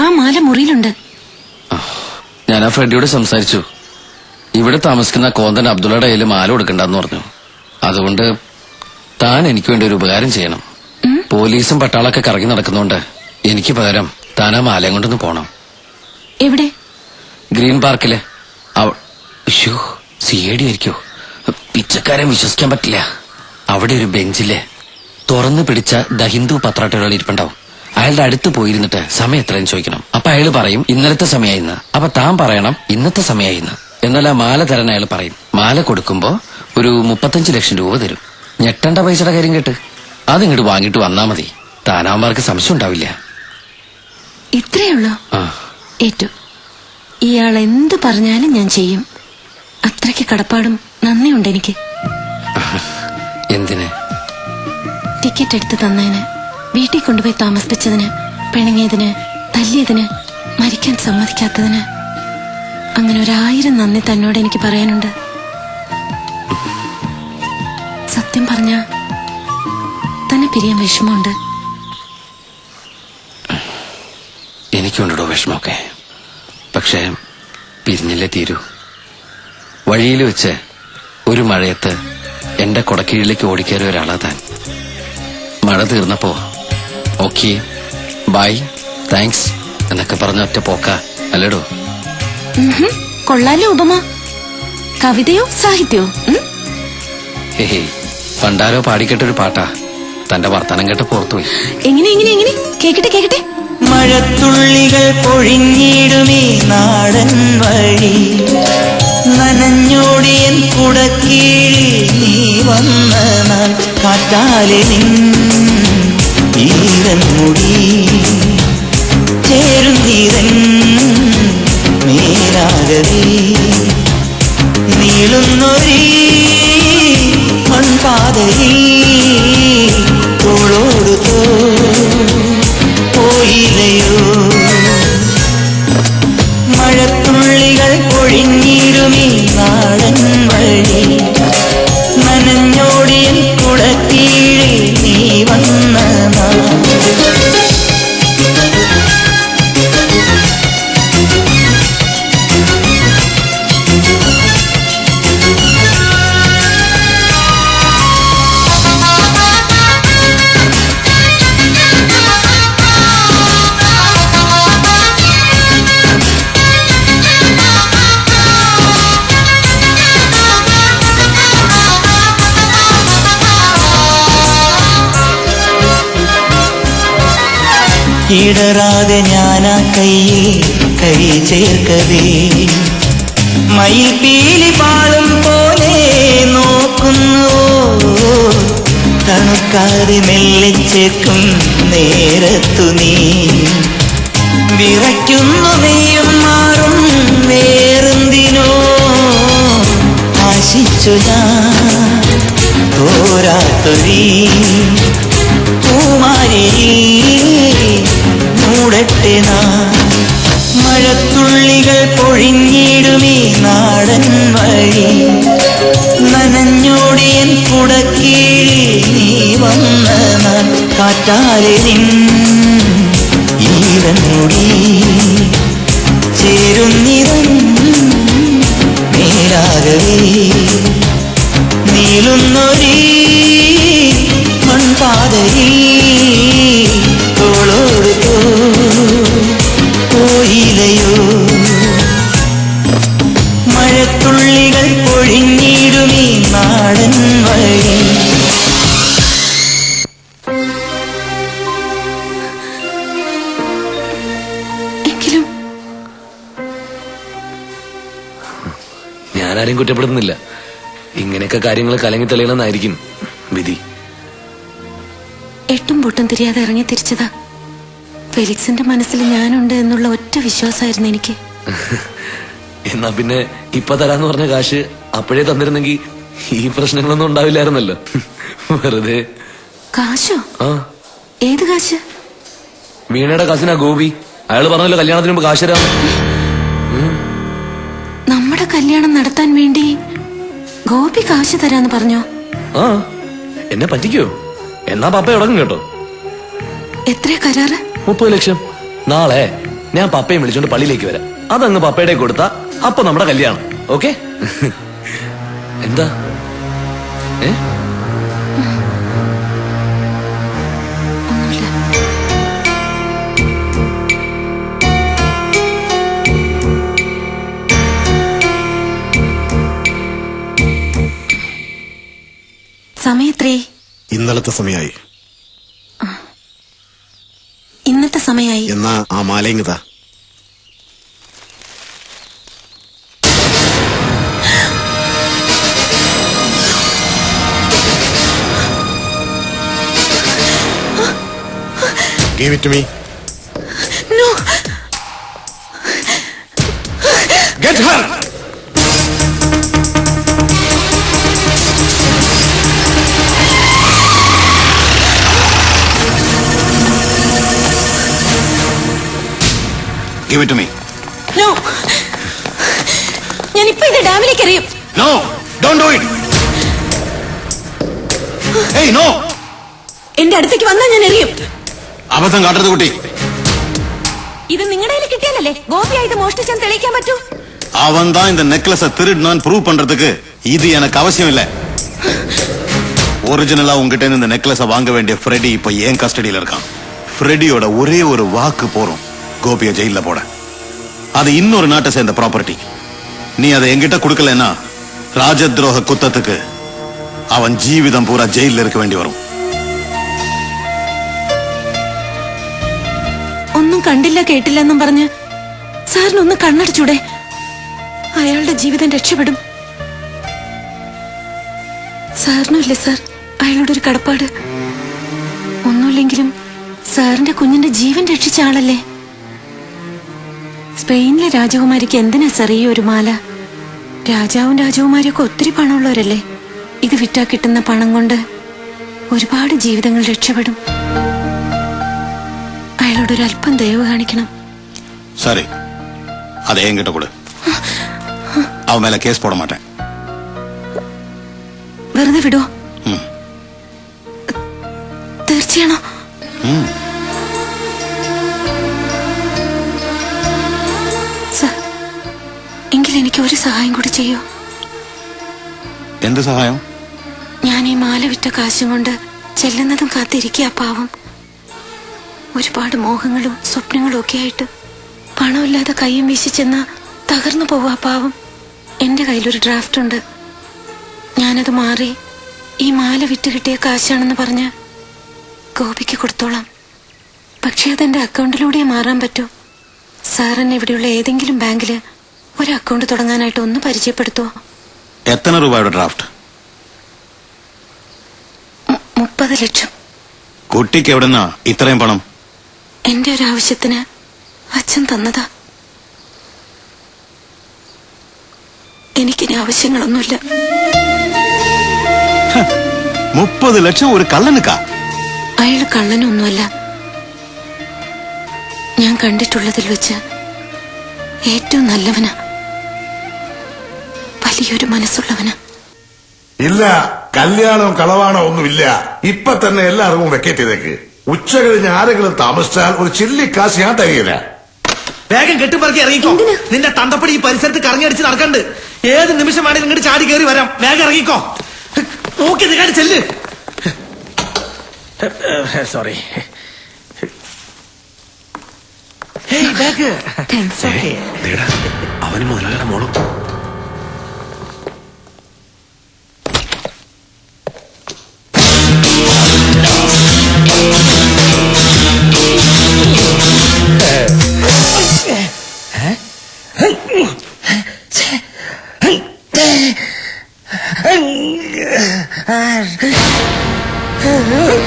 ആ മാല മുറിയിലുണ്ട്. ഞാൻ ആ ഫ്രണ്ടിയോട് സംസാരിച്ചു. ഇവിടെ താമസിക്കുന്ന കോന്തൻ അബ്ദുള്ളയുടെ കയ്യിൽ മാല കൊടുക്കണ്ടെന്ന് പറഞ്ഞു. അതുകൊണ്ട് താൻ എനിക്ക് വേണ്ടി ഒരു ഉപകാരം ചെയ്യണം. പോലീസും പട്ടാളൊക്കെ കറങ്ങി നടക്കുന്നോണ്ട് എനിക്ക് പകരം താൻ ആ മാലയും കൊണ്ടൊന്ന് പോണം. എവിടെ? ഗ്രീൻ പാർക്കില്. സിഐഡി ആയിരിക്കോ? പിച്ചക്കാരെ വിശ്വസിക്കാൻ പറ്റില്ല. അവിടെ ഒരു ബെഞ്ചില് തുറന്നു പിടിച്ച ദ ഹിന്ദു പത്രാട്ടൊരാൾ ഇരിപ്പുണ്ടാവും. അയാളുടെ അടുത്ത് പോയിരുന്നിട്ട് സമയം എത്രയും ചോദിക്കണം. അപ്പൊ അയാൾ പറയും ഇന്നലത്തെ സമയമായിന്ന്. അപ്പൊ താൻ പറയണം ഇന്നത്തെ സമയമായിന്ന്. എന്നാൽ ആ മാല തരാൻ അയാൾ പറയും. മാല കൊടുക്കുമ്പോ ഒരു 35 ലക്ഷം രൂപ തരും. ഞെട്ടേണ്ട പൈസയുടെ കാര്യം കേട്ട് അതിങ്ങോട്ട് വാങ്ങിട്ട് വന്നാ മതി. താനാമാർക്ക് സംശയം ഉണ്ടാവില്ല. ഇത്രയുള്ളൂ? ഏറ്റു. ഇയാൾ എന്ത് പറഞ്ഞാലും ഞാൻ ചെയ്യും. അത്രയ്ക്ക് കടപ്പാടും നന്ദിയുണ്ട് എനിക്ക്. എന്തിന്? ടിക്കറ്റ് എടുത്ത് തന്നതിന്, വീട്ടിൽ കൊണ്ടുപോയി താമസിപ്പിച്ചതിന്, പിണങ്ങിയതിന്, തല്ലിയതിന്, മരിക്കാൻ സമ്മതിക്കാത്തതിന്, അങ്ങനെ 1000 നന്ദി തന്നോട് എനിക്ക് പറയാനുണ്ട്. സത്യം പറഞ്ഞ തന്നെ പിരിയാൻ വിഷമമുണ്ട്. എനിക്കുണ്ടോ വിഷമമൊക്കെ? പക്ഷേ പിരിഞ്ഞില്ലേ തീരൂ. വഴിയിൽ വെച്ച് ഒരു മഴയത്ത് എന്റെ കൊടക്കീഴിലേക്ക് ഓടിക്കയറിയ ഒരാളാ താൻ. മഴ തീർന്നപ്പോ ഓക്കെ ബൈ താങ്ക്സ് എന്നൊക്കെ പറഞ്ഞ ഒറ്റ പോക്ക അല്ലേടോ? കൊള്ളാലോ ഉപമ. കവിതയോ സാഹിത്യോ? പണ്ടാരോ പാടിക്കേട്ടൊരു പാട്ടാ. തന്റെ വർത്തമാനം കേട്ട് പുറത്തുപോയി. എങ്ങനെ കേക്കട്ടെ. മഴത്തുള്ളികൾ പൊഴിഞ്ഞിടുമേ നാടൻ വഴി, നനഞ്ഞോടിയൻ കുടക്കീഴിൽ നീ വന്ന നാൾ, കാറ്റാലെ ഈരൻ മുടി ചേരുന്നീരൻ മേലാകവേ, നീളുന്നൊരീ മൺപാതയിൽ തോളോട് പോയില്ലയോ. മഴത്തുള്ളികൾ പൊഴിഞ്ഞിരുമീ നാടൻ വഴി, നനഞ്ഞോടിയൻ കുടക്കീഴിൽ നീ വന്ന നാൾ. ഇടറാതെ ഞാനാ കയ്യിൽ കൈ ചേർക്കവേ, മയിൽ പീലി പാളും പോലെ നോക്കുന്നു, തണുക്കാതെ മെല്ലെ ചേർക്കും നേരത്തു നീ വിറയ്ക്കുന്നു. നെയ്യും മാറും വേറെന്തിനോ ആശിച്ചു ഞാൻ തോരാത്തൊരീ മൂടട്ടെ നാം. മഴത്തുള്ളികൾ പൊഴിഞ്ഞിടുമീ നാടൻ വഴി, നനഞ്ഞോടിയൻ കുടക്കീഴിൽ നീ വന്ന നാൾ, കാറ്റാലെ ഈരൻ മുടി ചേരുന്നിരൻ മേലാകവേ, നീളുന്നൊരീ മൺപാതയിൽ തോളോട് പോയില്ലയോ. മഴത്തുള്ളികൾ പൊഴിഞ്ഞിടുമീ നാടൻ വഴി. എങ്കിലും ഞാനാരെയും കുറ്റപ്പെടുത്തുന്നില്ല. ഇങ്ങനെയൊക്കെ കാര്യങ്ങൾ കലങ്ങി തെളിയണമെന്നായിരിക്കും വിധി. എട്ടും പൊട്ടും തിരിയാതെ ഇറങ്ങി തിരിച്ചതാ. ഫെലിക്സിന്റെ മനസ്സിൽ ഞാനുണ്ട് എന്നുള്ള ഒറ്റ വിശ്വാസമായിരുന്നു എനിക്ക്. എന്നാ പിന്നെ ഇപ്പൊ തരാന്ന് പറഞ്ഞ കാശ് അപ്പോഴേ തന്നിരുന്നെങ്കിൽ ഈ പ്രശ്നങ്ങളൊന്നും ഉണ്ടാവില്ലായിരുന്നല്ലോ. വെറുതെ. കാശോ? ഏത് കാശ്? വീണയുടെ കസിനാ ഗോപി. അയാള് പറഞ്ഞല്ലോ കല്യാണത്തിന് മുമ്പ് കാശ് തരാം. നമ്മുടെ കല്യാണം നടത്താൻ വേണ്ടി ഗോപി കാശ് തരാന്ന് പറഞ്ഞോ? എന്നെ പറ്റിക്കോ? എന്നാ പപ്പ ഉടങ്ങും കേട്ടോ. എത്രയാ കരാറ്? 30 ലക്ഷം. നാളെ ഞാൻ പപ്പയെ വിളിച്ചോണ്ട് പള്ളിയിലേക്ക് വരാം. അതങ്ങ് പപ്പയുടെ കൊടുത്താ അപ്പൊ നമ്മുടെ കല്യാണം. ഓക്കെ? എന്താ സമയത്രേ? ഇന്നലത്തെ സമയായി. ഇന്നത്തെ സമയായി. എന്നാ ആ മാലയിങ്ങതാ. Give it to me. No. Get her. Give it to me. No. ഞാനിപ്പോ ഇത് ഡാമിലേക്ക് എറിയും. No, don't do it. Hey, no. എന്റെ അടുത്തേക്ക് വന്നാൽ ഞാൻ എറിയും. അബദ്ധം കാട്ടരുത് കുട്ടി. ഇത് നിങ്ങളുടെ കയ്യിൽ കിട്ടിയാലല്ലേ ഗോപിയാ ഇത് മോഷ്ടിച്ചെന്ന് തെളിയിക്കാൻ പറ്റൂ. அவன் தான் இந்த நெக்லஸ திருடினான் ப்ரூவ் பண்றதுக்கு இது எனக்கு அவசியம் இல்ல. ஒரிஜினலா உங்ககிட்ட இந்த நெக்லஸ வாங்க வேண்டிய ஃப்ரெடி இப்ப ஏன் கஸ்டடியில இருக்கான். ஃப்ரெடியோட ஒரே ஒரு வாக்கு போறோம் கோபியை ஜெயில போட. அது இன்னொரு நாட்டை சேர்ந்த ப்ராப்பர்ட்டி. நீ அதை என்கிட்ட கொடுக்கலன்னா ராஜத்ரோக குத்தத்துக்கு அவன் ஜீவிதம் பூரா ஜெயில இருக்க வேண்டி வரும். ഒന്നും കണ്ടില്ല കേട്ടില്ലെന്നും പറഞ്ഞ് സാറിനൊന്ന് കണ്ണടച്ചൂടെ? അയാളുടെ ജീവിതം രക്ഷപ്പെടും. സാറിനുമില്ലേ സാർ അയാളോടൊരു കടപ്പാട്? ഒന്നുമില്ലെങ്കിലും സാറിന്റെ കുഞ്ഞിന്റെ ജീവൻ രക്ഷിച്ച ആളല്ലേ. സ്പെയിനിലെ രാജകുമാരിക്ക് എന്തിനാ സാർ ഈ ഒരു മാല? രാജാവും രാജകുമാരിയൊക്കെ ഒത്തിരി പണമുള്ളവരല്ലേ. ഇത് വിറ്റാ കിട്ടുന്ന പണം കൊണ്ട് ഒരുപാട് ജീവിതങ്ങൾ രക്ഷപ്പെടും. അയാളോടൊരു അല്പം ദയവ് കാണിക്കണം. சரி அதை என்கிட்ட கொடு. அவன் மேல கேஸ் போட மாட்டேன். വെറുതെ വിടോ? തീർച്ചയാണോ? സർ, എങ്കിൽ എനിക്ക് ഒരു സഹായം കൂടി ചെയ്യോ? എന്ത് സഹായം? ഞാൻ ഈ മാല വിറ്റ കാശും കൊണ്ട് ചെല്ലുന്നതും കാത്തിരിക്കുക പാവം. ഒരുപാട് മോഹങ്ങളും സ്വപ്നങ്ങളും ഒക്കെ ആയിട്ട് പണമില്ലാതെ കയ്യും വീശി ചെന്ന തകർന്നു പോവാ പാവം. എന്റെ കയ്യിലൊരു ഡ്രാഫ്റ്റ് ഉണ്ട്. ഞാനത് മാറി ഈ മാല വിറ്റ് കിട്ടിയ കാശാണെന്ന് പറഞ്ഞ് ഗോപിക്ക് കൊടുത്തോളാം. പക്ഷെ അതെന്റെ അക്കൗണ്ടിലൂടെ മാറാൻ പറ്റൂ. സാറിന് ഇവിടെയുള്ള ഏതെങ്കിലും ബാങ്കില് ഒരു അക്കൗണ്ട് തുടങ്ങാനായിട്ട് ഒന്ന് പരിചയപ്പെടുത്തുവോ? എത്ര രൂപയുടെ ഡ്രാഫ്റ്റ്? 30 ലക്ഷം. കുട്ടിക്ക് എവിടെന്നാ ഇത്രയും പണം? എന്റെ ഒരു ആവശ്യത്തിന് അച്ഛൻ തന്നതാ. എനിക്കിനി ആവശ്യങ്ങളൊന്നുമില്ല. 30 ലക്ഷം ഒരു കള്ളനുക്കാ? അയാൾ കള്ളനൊന്നുമല്ല. ഞാൻ കണ്ടിട്ടുള്ളതിൽ വെച്ച് ഏറ്റവും നല്ലവനാ. വലിയൊരു മനസ്സുള്ളവനാ. ഇല്ല, കല്യാണം കളവാണോ ഒന്നുമില്ല. ഇപ്പൊ തന്നെ എല്ലാ അറിവും വെക്കേറ്റ് ചെയ്തേക്ക്. ഉച്ച കഴിഞ്ഞ് ആരെങ്കിലും താമസിച്ചാൽ ഒരു ചില്ലിക്കാശ് ഞാൻ തരികയില്ല. വേഗം കെട്ടിപ്പറക്കി ഇറങ്ങിക്കോ. നിന്റെ തന്തപ്പടി ഈ പരിസരത്ത് കറങ്ങിയടിച്ച് നടക്കണ്ട്. ഏത് നിമിഷമാണെങ്കിലും ഇങ്ങോട്ട് ചാടി കയറി വരാം. വേഗം ഇറങ്ങിക്കോ. നോക്കി നിൽക്കാണ്ട് ചെല്ല്. സോറി. താങ്ക്സ്. അവന് മുതലാളിയുടെ മോളും